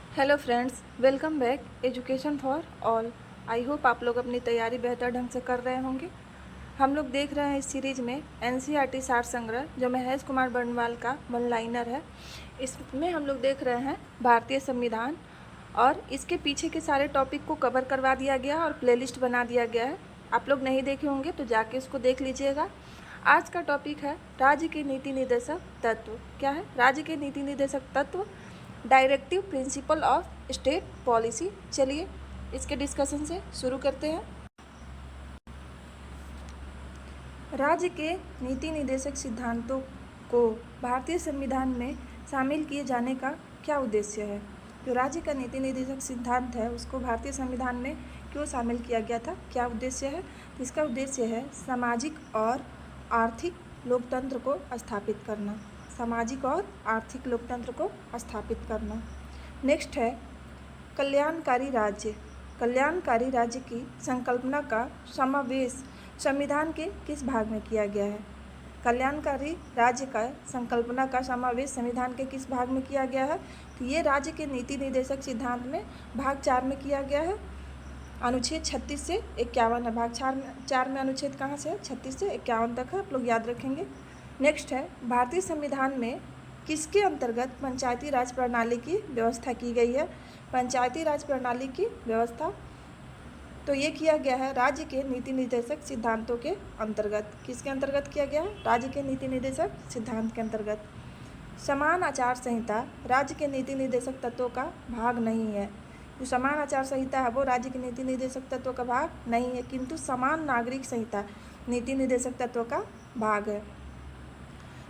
Hello friends, welcome back education for all. I hope आप लोग अपनी तैयारी बेहतर ढंग से कर रहे होंगे। हम लोग देख रहे हैं इस सीरीज़ में एनसीईआरटी सार संग्रह, जो महेश कुमार बर्नवाल का वन लाइनर है। इसमें हम लोग देख रहे हैं भारतीय संविधान, और इसके पीछे के सारे टॉपिक को कवर करवा दिया गया और प्लेलिस्ट बना दिया गया है। आप लोग नहीं देखे होंगे तो जाके उसको देख लीजिएगा। आज का टॉपिक है राज्य के नीति निर्देशक तत्व। क्या है राज्य के नीति निर्देशक तत्व? Directive principle of state policy. चलिए इसके डिस्कशन से शुरू करते हैं। राज्य के नीति निर्देशक सिद्धांतों को भारतीय संविधान में शामिल किए जाने का क्या उद्देश्य है? जो राज्य का नीति निर्देशक सिद्धांत है उसको भारतीय संविधान में क्यों शामिल किया गया था, क्या उद्देश्य है? तो इसका उद्देश्य है सामाजिक और आर्थिक लोकतंत्र को स्थापित करना। सामाजिक और आर्थिक लोकतंत्र को स्थापित करना। नेक्स्ट है कल्याणकारी राज्य। कल्याणकारी राज्य की संकल्पना का समावेश संविधान के किस भाग में किया गया है? कल्याणकारी राज्य का संकल्पना का समावेश संविधान के किस भाग में किया गया है? तो ये राज्य के नीति निर्देशक सिद्धांत में भाग 4 में किया गया है। अनुच्छेद 36 से 51 है। भाग 4 में अनुच्छेद कहाँ से है? 36 से 51 तक है, आप लोग याद रखेंगे। नेक्स्ट है भारतीय संविधान में किसके अंतर्गत पंचायती राज प्रणाली की व्यवस्था की गई है? पंचायती राज प्रणाली की व्यवस्था तो ये किया गया है राज्य के नीति निर्देशक सिद्धांतों के अंतर्गत। किसके अंतर्गत किया गया है? राज्य के नीति निर्देशक सिद्धांत के अंतर्गत। समान आचार संहिता राज्य के नीति निर्देशक तत्वों का भाग नहीं है। जो समान आचार संहिता है वो राज्य के नीति निर्देशक तत्वों का भाग नहीं है, किंतु समान नागरिक संहिता नीति निर्देशक तत्वों का भाग है।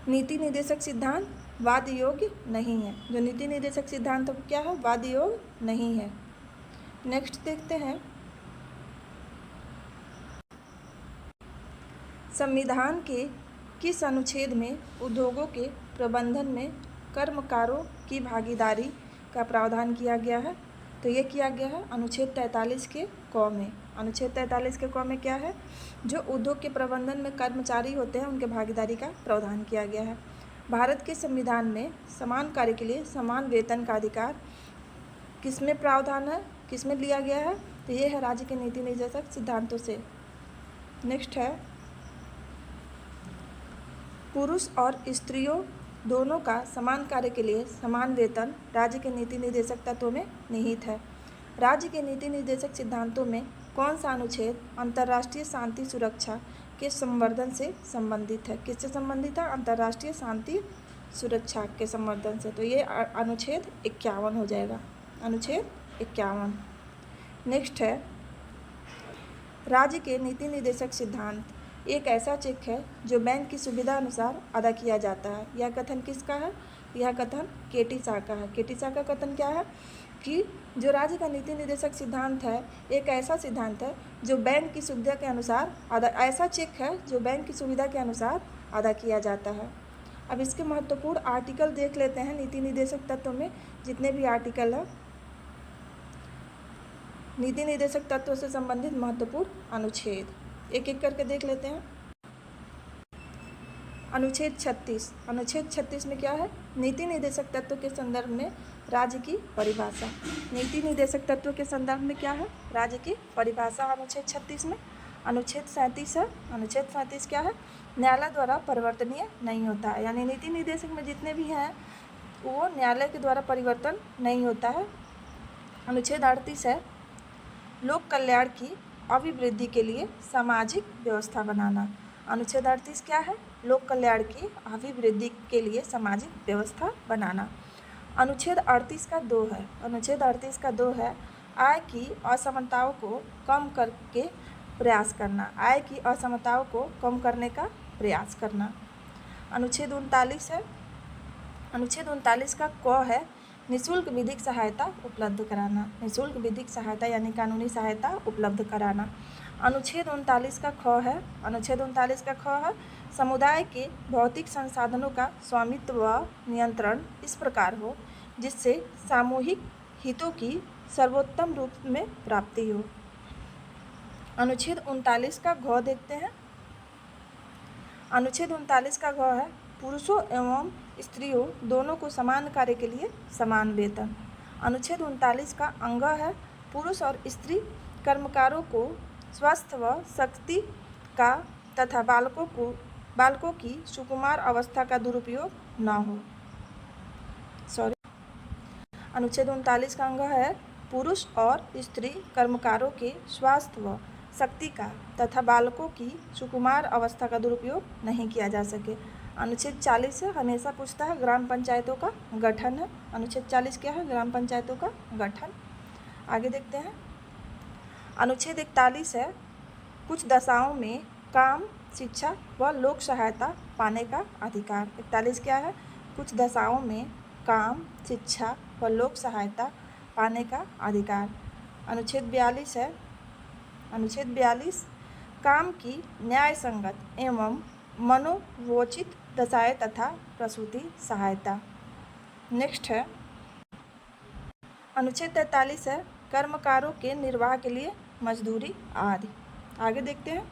नीति निर्देशक सिद्धांत वाद योग्य नहीं है। जो नीति निर्देशक सिद्धांत क्या है? वाद योग्य नहीं है। नेक्स्ट देखते हैं संविधान के किस अनुच्छेद में उद्योगों के प्रबंधन में कर्मकारों की भागीदारी का प्रावधान किया गया है? तो ये किया गया है अनुच्छेद 43 के क में। अनुच्छेद 43 के क में क्या है? जो उद्योग के प्रबंधन में कर्मचारी होते हैं उनके भागीदारी का प्रावधान किया गया है। भारत के संविधान में समान कार्य के लिए समान वेतन का अधिकार किस में प्रावधान है, किस में लिया गया है? तो ये है राज्य के नीति निर्देशक सिद्धांतों से। नेक्स्ट है पुरुष और स्त्रियों दोनों का समान कार्य के लिए समान वेतन राज्य के नीति निर्देशक तत्वों में निहित है। राज्य के नीति निर्देशक सिद्धांतों में कौन सा अनुच्छेद अंतर्राष्ट्रीय शांति सुरक्षा के संवर्धन से संबंधित है? किससे संबंधित है? अंतर्राष्ट्रीय शांति सुरक्षा के संवर्धन से। तो ये अनुच्छेद 51 हो जाएगा, अनुच्छेद 51। नेक्स्ट है राज्य के नीति निर्देशक सिद्धांत एक ऐसा चेक है जो बैंक की सुविधा अनुसार अदा किया जाता है। यह कथन किसका है? यह कथन केटी शाह का है। केटी शाह का कथन क्या है? कि जो राज्य का नीति निर्देशक सिद्धांत है एक ऐसा सिद्धांत है जो बैंक की सुविधा के अनुसार ऐसा चेक है जो बैंक की सुविधा के अनुसार अदा किया जाता है। अब इसके महत्वपूर्ण आर्टिकल देख लेते हैं। नीति निर्देशक तत्व में जितने भी आर्टिकल हैं, नीति निर्देशक तत्व से संबंधित महत्वपूर्ण अनुच्छेद एक एक करके देख लेते हैं। अनुच्छेद 36। अनुच्छेद 36 में क्या है? नीति निर्देशक तत्व के संदर्भ में राज्य की परिभाषा। नीति निर्देशक तत्व के संदर्भ में क्या है? राज्य की परिभाषा अनुच्छेद 36 में। अनुच्छेद 37 है। अनुच्छेद 37 क्या है? न्यायालय द्वारा परिवर्तनीय नहीं होता है, यानी नीति निर्देशक में जितने भी हैं वो न्यायालय के द्वारा परिवर्तन नहीं होता है। अनुच्छेद 38 है लोक कल्याण की अभिवृद्धि के लिए सामाजिक व्यवस्था बनाना। अनुच्छेद 38 क्या है? लोक कल्याण की अभिवृद्धि के लिए सामाजिक व्यवस्था बनाना। अनुच्छेद 38 का 2 है। अनुच्छेद 38 का 2 है आय की असमानताओं को कम करके प्रयास करना। आय की असमानताओं को कम करने का प्रयास करना। अनुच्छेद 39 है। अनुच्छेद 39 का क है निःशुल्क विधिक सहायता उपलब्ध कराना। निःशुल्क विधिक सहायता यानी कानूनी सहायता उपलब्ध कराना। अनुच्छेद 39 का ख है। अनुच्छेद 39 का ख है समुदाय के भौतिक संसाधनों का स्वामित्व व नियंत्रण इस प्रकार हो जिससे सामूहिक हितों की सर्वोत्तम रूप में प्राप्ति हो। अनुच्छेद 39 का घ देखते हैं। अनुच्छेद 39 का घ है पुरुषों एवं स्त्रियों दोनों को समान कार्य के लिए समान वेतन। अनुच्छेद 39 का अंग है पुरुष और स्त्री कर्मकारों को स्वस्थ व शक्ति का तथा बालकों की सुकुमार अवस्था का दुरुपयोग न हो। अनुच्छेद 39 का अंग है पुरुष और स्त्री कर्मकारों के स्वास्थ्य व शक्ति का तथा बालकों की सुकुमार अवस्था का दुरुपयोग नहीं किया जा सके। अनुच्छेद 40 से हमेशा पूछता है ग्राम पंचायतों का गठन है। अनुच्छेद 40 क्या है? ग्राम पंचायतों का गठन। आगे देखते हैं। अनुच्छेद 41 है कुछ दशाओं में काम, शिक्षा व लोक सहायता पाने का अधिकार। 41 क्या है? कुछ दशाओं में काम, शिक्षा व लोक सहायता पाने का अधिकार। अनुच्छेद 42 है। अनुच्छेद 42 काम की न्याय संगत एवं मनोवोचित दशाएं तथा प्रसूति सहायता। नेक्स्ट है अनुच्छेद 43 है कर्मकारों के निर्वाह के लिए मजदूरी आदि। आगे देखते हैं।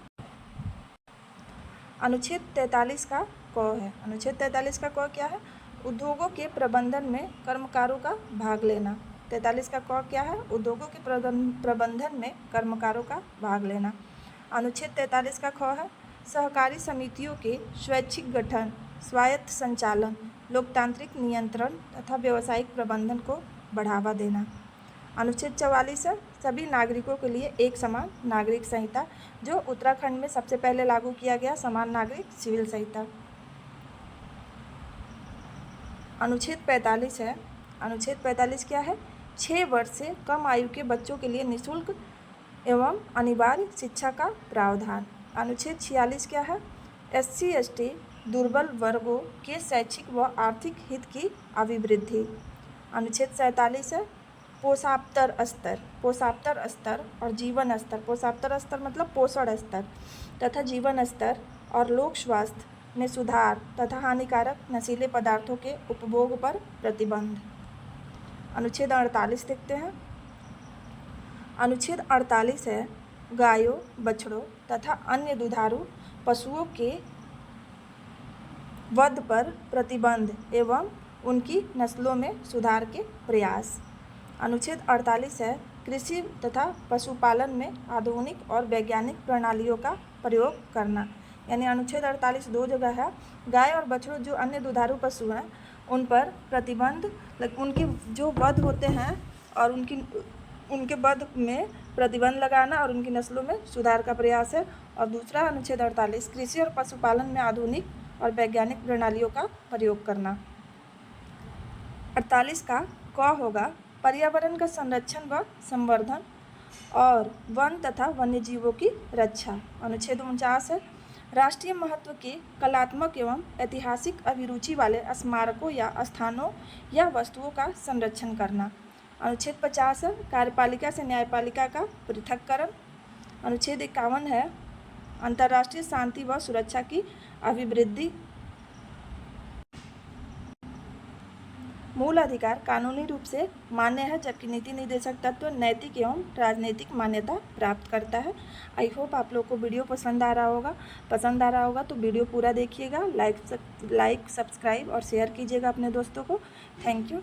अनुच्छेद 43 का क है। अनुच्छेद 43 का क क्या है? उद्योगों के प्रबंधन में कर्मकारों का भाग लेना। 43 का क क्या है? उद्योगों के प्रबंधन में कर्मकारों का भाग लेना। अनुच्छेद 43 का ख है सहकारी समितियों के स्वैच्छिक गठन, स्वायत्त संचालन, लोकतांत्रिक नियंत्रण तथा व्यावसायिक प्रबंधन को बढ़ावा देना। अनुच्छेद 44 है सभी नागरिकों के लिए एक समान नागरिक संहिता, जो उत्तराखंड में सबसे पहले लागू किया गया समान नागरिक सिविल संहिता। अनुच्छेद 45 है। अनुच्छेद 45 क्या है? 6 वर्ष से कम आयु के बच्चों के लिए निःशुल्क एवं अनिवार्य शिक्षा का प्रावधान। अनुच्छेद 46 क्या है? SC ST दुर्बल वर्गों के शैक्षिक व आर्थिक हित की अभिवृद्धि। अनुच्छेद 47 है पोषाप्तर स्तर और जीवन स्तर। पोषाप्तर स्तर मतलब पोषण स्तर तथा जीवन स्तर और लोक स्वास्थ्य में सुधार तथा हानिकारक नशीले पदार्थों के उपभोग पर प्रतिबंध। अनुच्छेद 48 देखते हैं। अनुच्छेद 48 है गायों, बछड़ों तथा अन्य दुधारू पशुओं के वध पर प्रतिबंध एवं उनकी नस्लों में सुधार के प्रयास। अनुच्छेद 48 है कृषि तथा पशुपालन में आधुनिक और वैज्ञानिक प्रणालियों का प्रयोग करना। यानी अनुच्छेद 48 दो जगह है। गाय और बछड़ों जो अन्य दुधारू पशु हैं उन पर प्रतिबंध, उनके जो वध होते हैं और उनके वध में प्रतिबंध लगाना और उनकी नस्लों में सुधार का प्रयास है। और दूसरा अनुच्छेद 48 कृषि और पशुपालन में आधुनिक और वैज्ञानिक प्रणालियों का प्रयोग करना। 48 का क होगा पर्यावरण का संरक्षण व संवर्धन और वन तथा वन्य जीवों की रक्षा। अनुच्छेद 49 है राष्ट्रीय महत्व के कलात्मक एवं ऐतिहासिक अभिरुचि वाले स्मारकों या स्थानों या वस्तुओं का संरक्षण करना। अनुच्छेद 50 है कार्यपालिका से न्यायपालिका का पृथक्करण। अनुच्छेद 51 है अंतर्राष्ट्रीय शांति व सुरक्षा की अभिवृद्धि। मूल अधिकार कानूनी रूप से मान्य है, जबकि नीति निर्देशक तत्व नैतिक एवं राजनीतिक मान्यता प्राप्त करता है। आई होप आप लोग को वीडियो पसंद आ रहा होगा तो वीडियो पूरा देखिएगा, लाइक, सब्सक्राइब और शेयर कीजिएगा अपने दोस्तों को। Thank you.